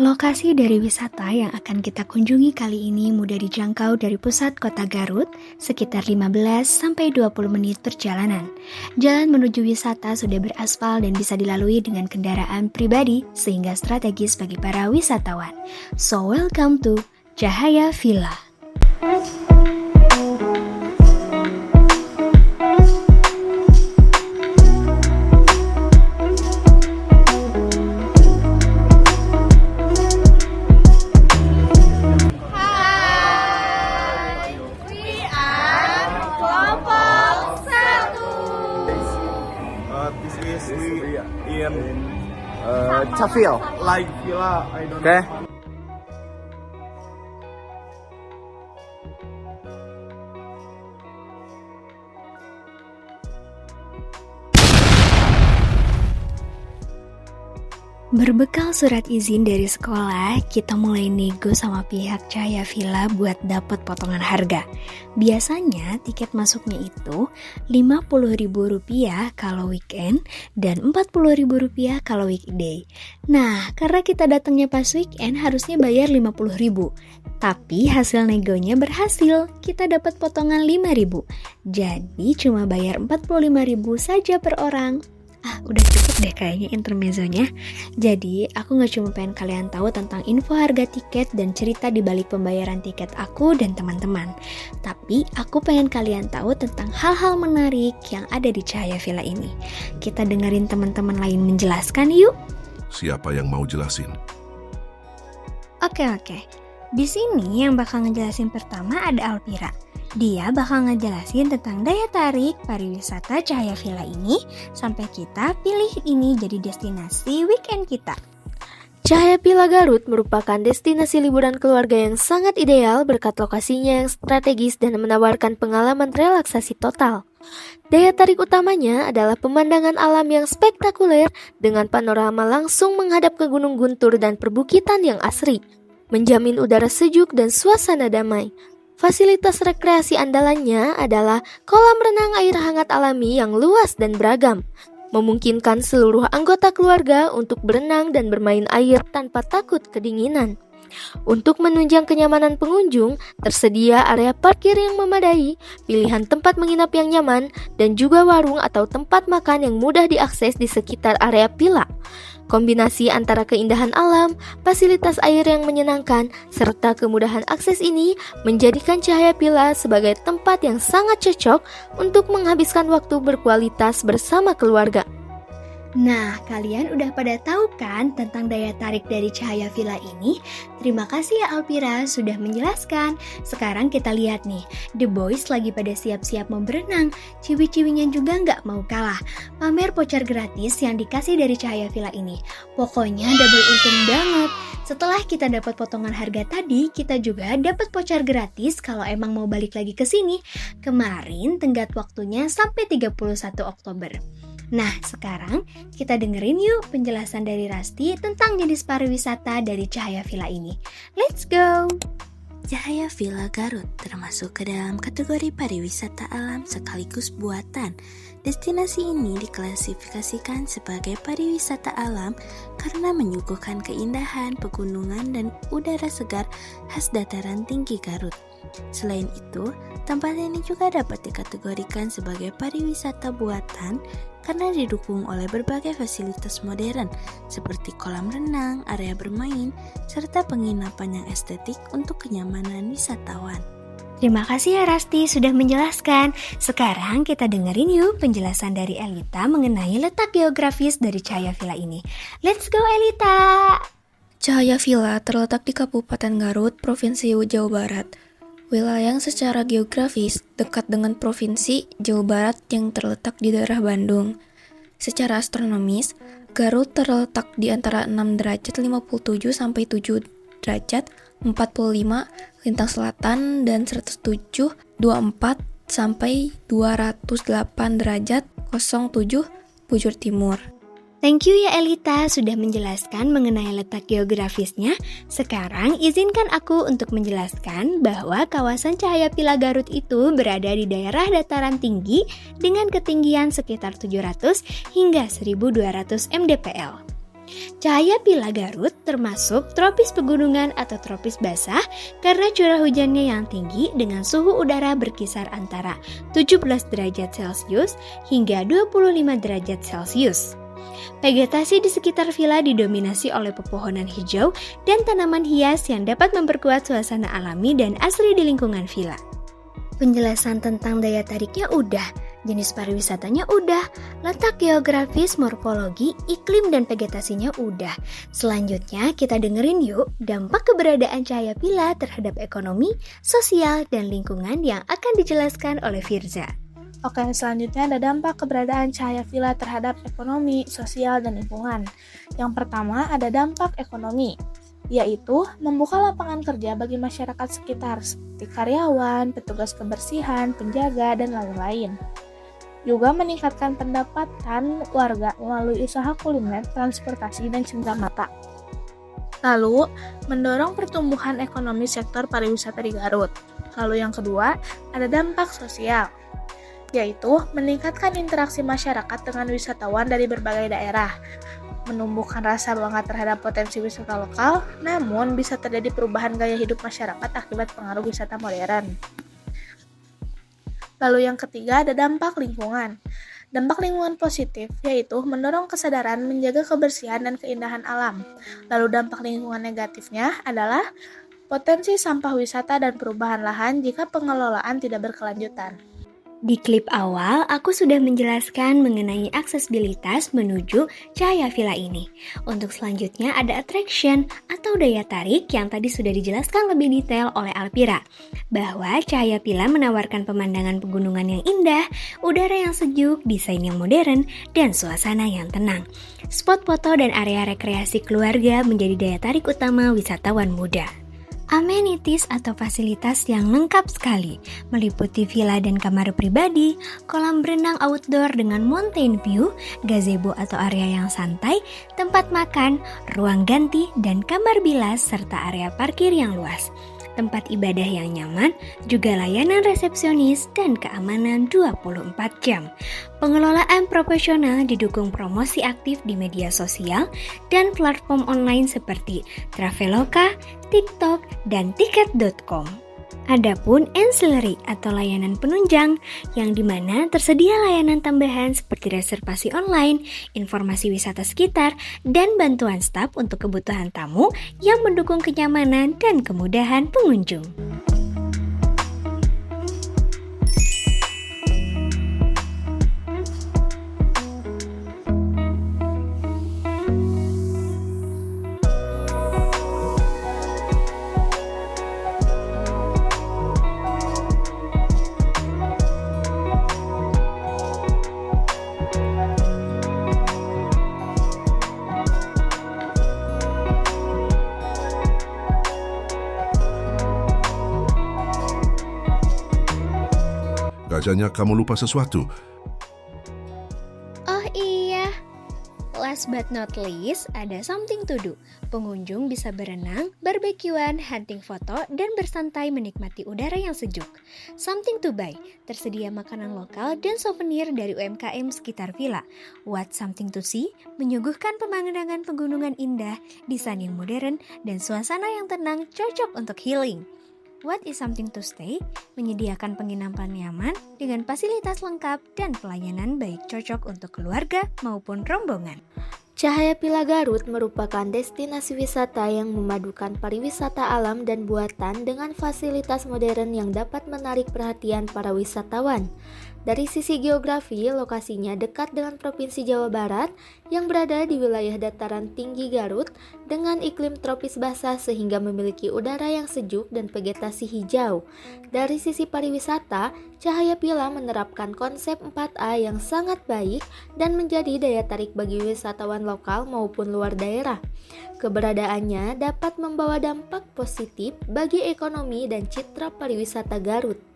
Lokasi dari wisata yang akan kita kunjungi kali ini mudah dijangkau dari pusat kota Garut, sekitar 15-20 menit perjalanan. Jalan menuju wisata sudah beraspal dan bisa dilalui dengan kendaraan pribadi, sehingga strategis bagi para wisatawan. So welcome to Cahaya Villa. This is we in Cafil. like villa. I don't Okay. know. Berbekal surat izin dari sekolah, kita mulai nego sama pihak Cahaya Villa buat dapat potongan harga. Biasanya tiket masuknya itu Rp50.000 kalau weekend dan Rp40.000 kalau weekday. Nah, karena kita datangnya pas weekend harusnya bayar Rp50.000. Tapi hasil negonya berhasil, kita dapat potongan Rp5.000. Jadi cuma bayar Rp45.000 saja per orang. Udah cukup deh kayaknya intermezzonya. Jadi, aku gak cuma pengen kalian tahu tentang info harga tiket dan cerita di balik pembayaran tiket aku dan teman-teman. Tapi, aku pengen kalian tahu tentang hal-hal menarik yang ada di Cahaya Villa ini. Kita dengerin teman-teman lain menjelaskan yuk. Siapa yang mau jelasin? Oke. Di sini yang bakal ngejelasin pertama ada Alpira. Dia bakal ngejelasin tentang daya tarik pariwisata Cahaya Villa ini sampai kita pilih ini jadi destinasi weekend kita. Cahaya Villa Garut merupakan destinasi liburan keluarga yang sangat ideal berkat lokasinya yang strategis dan menawarkan pengalaman relaksasi total. Daya tarik utamanya adalah pemandangan alam yang spektakuler dengan panorama langsung menghadap ke Gunung Guntur dan perbukitan yang asri, menjamin udara sejuk dan suasana damai. Fasilitas rekreasi andalannya adalah kolam renang air hangat alami yang luas dan beragam, memungkinkan seluruh anggota keluarga untuk berenang dan bermain air tanpa takut kedinginan. Untuk menunjang kenyamanan pengunjung, tersedia area parkir yang memadai, pilihan tempat menginap yang nyaman, dan juga warung atau tempat makan yang mudah diakses di sekitar area villa. Kombinasi antara keindahan alam, fasilitas air yang menyenangkan, serta kemudahan akses ini menjadikan Cahaya Villa sebagai tempat yang sangat cocok untuk menghabiskan waktu berkualitas bersama keluarga. Nah, kalian udah pada tahu kan tentang daya tarik dari Cahaya Villa ini? Terima kasih ya Alpira sudah menjelaskan. Sekarang kita lihat nih, The Boys lagi pada siap-siap mau berenang. Ciwi-ciwinya juga nggak mau kalah. Pamer voucher gratis yang dikasih dari Cahaya Villa ini. Pokoknya double untung banget. Setelah kita dapat potongan harga tadi, kita juga dapat voucher gratis kalau emang mau balik lagi ke sini. Kemarin tenggat waktunya sampai 31 Oktober. Nah, sekarang kita dengerin yuk penjelasan dari Rasti tentang jenis pariwisata dari Cahaya Villa ini. Let's go! Cahaya Villa Garut termasuk ke dalam kategori pariwisata alam sekaligus buatan. Destinasi ini diklasifikasikan sebagai pariwisata alam karena menyuguhkan keindahan, pegunungan, dan udara segar khas dataran tinggi Garut. Selain itu, tempat ini juga dapat dikategorikan sebagai pariwisata buatan karena didukung oleh berbagai fasilitas modern seperti kolam renang, area bermain, serta penginapan yang estetik untuk kenyamanan wisatawan. Terima kasih ya Rasti sudah menjelaskan. Sekarang kita dengerin yuk penjelasan dari Elita mengenai letak geografis dari Cahaya Villa ini. Let's go Elita! Cahaya Villa terletak di Kabupaten Garut, Provinsi Jawa Barat. Wilayah yang secara geografis dekat dengan Provinsi Jawa Barat yang terletak di daerah Bandung. Secara astronomis, Garut terletak di antara 6 derajat 57 sampai 7 derajat 45 lintang selatan dan 107,24 sampai 208 derajat 07 bujur timur. Thank you ya Elita sudah menjelaskan mengenai letak geografisnya. Sekarang izinkan aku untuk menjelaskan bahwa kawasan Cahaya Pila Garut itu berada di daerah dataran tinggi dengan ketinggian sekitar 700 hingga 1200 mdpl. Cahaya Pila Garut termasuk tropis pegunungan atau tropis basah karena curah hujannya yang tinggi dengan suhu udara berkisar antara 17 derajat Celcius hingga 25 derajat Celcius. Vegetasi di sekitar villa didominasi oleh pepohonan hijau dan tanaman hias yang dapat memperkuat suasana alami dan asri di lingkungan villa. Penjelasan tentang daya tariknya udah, jenis pariwisatanya udah, letak geografis, morfologi, iklim, dan vegetasinya udah. Selanjutnya kita dengerin yuk dampak keberadaan Cahaya Pila terhadap ekonomi, sosial, dan lingkungan yang akan dijelaskan oleh Firza. Oke, selanjutnya ada dampak keberadaan Cahaya Pila terhadap ekonomi, sosial, dan lingkungan. Yang pertama ada dampak ekonomi, yaitu membuka lapangan kerja bagi masyarakat sekitar seperti karyawan, petugas kebersihan, penjaga, dan lain-lain. Juga meningkatkan pendapatan warga melalui usaha kuliner, transportasi, dan cenderamata. Lalu, mendorong pertumbuhan ekonomi sektor pariwisata di Garut. Lalu yang kedua, ada dampak sosial, yaitu meningkatkan interaksi masyarakat dengan wisatawan dari berbagai daerah, menumbuhkan rasa bangga terhadap potensi wisata lokal, namun bisa terjadi perubahan gaya hidup masyarakat akibat pengaruh wisata modern. Lalu yang ketiga ada dampak lingkungan. Dampak lingkungan positif yaitu mendorong kesadaran menjaga kebersihan dan keindahan alam. Lalu dampak lingkungan negatifnya adalah potensi sampah wisata dan perubahan lahan jika pengelolaan tidak berkelanjutan. Di klip awal, aku sudah menjelaskan mengenai aksesibilitas menuju Cahaya Villa ini. Untuk selanjutnya ada attraction atau daya tarik yang tadi sudah dijelaskan lebih detail oleh Alpira. Bahwa Cahaya Villa menawarkan pemandangan pegunungan yang indah, udara yang sejuk, desain yang modern, dan suasana yang tenang. Spot foto dan area rekreasi keluarga menjadi daya tarik utama wisatawan muda. Amenities atau fasilitas yang lengkap sekali, meliputi villa dan kamar pribadi, kolam berenang outdoor dengan mountain view, gazebo atau area yang santai, tempat makan, ruang ganti, dan kamar bilas, serta area parkir yang luas. Tempat ibadah yang nyaman, juga layanan resepsionis dan keamanan 24 jam. Pengelolaan profesional didukung promosi aktif di media sosial dan platform online seperti Traveloka, TikTok, dan Tiket.com. Adapun ancillary atau layanan penunjang yang dimana tersedia layanan tambahan seperti reservasi online, informasi wisata sekitar, dan bantuan staf untuk kebutuhan tamu yang mendukung kenyamanan dan kemudahan pengunjung. Agaknya kamu lupa sesuatu. Oh iya, last but not least ada something to do. Pengunjung bisa berenang, barbekyuan, hunting foto, dan bersantai menikmati udara yang sejuk. Something to buy, tersedia makanan lokal dan souvenir dari UMKM sekitar villa. What something to see, menyuguhkan pemandangan pegunungan indah, desain yang modern, dan suasana yang tenang cocok untuk healing. What is something to stay? Menyediakan penginapan nyaman dengan fasilitas lengkap dan pelayanan baik cocok untuk keluarga maupun rombongan. Cahaya Pila Garut merupakan destinasi wisata yang memadukan pariwisata alam dan buatan dengan fasilitas modern yang dapat menarik perhatian para wisatawan. Dari sisi geografi, lokasinya dekat dengan Provinsi Jawa Barat yang berada di wilayah dataran tinggi Garut dengan iklim tropis basah sehingga memiliki udara yang sejuk dan vegetasi hijau. Dari sisi pariwisata, Cahaya Pila menerapkan konsep 4A yang sangat baik dan menjadi daya tarik bagi wisatawan lokal maupun luar daerah. Keberadaannya dapat membawa dampak positif bagi ekonomi dan citra pariwisata Garut.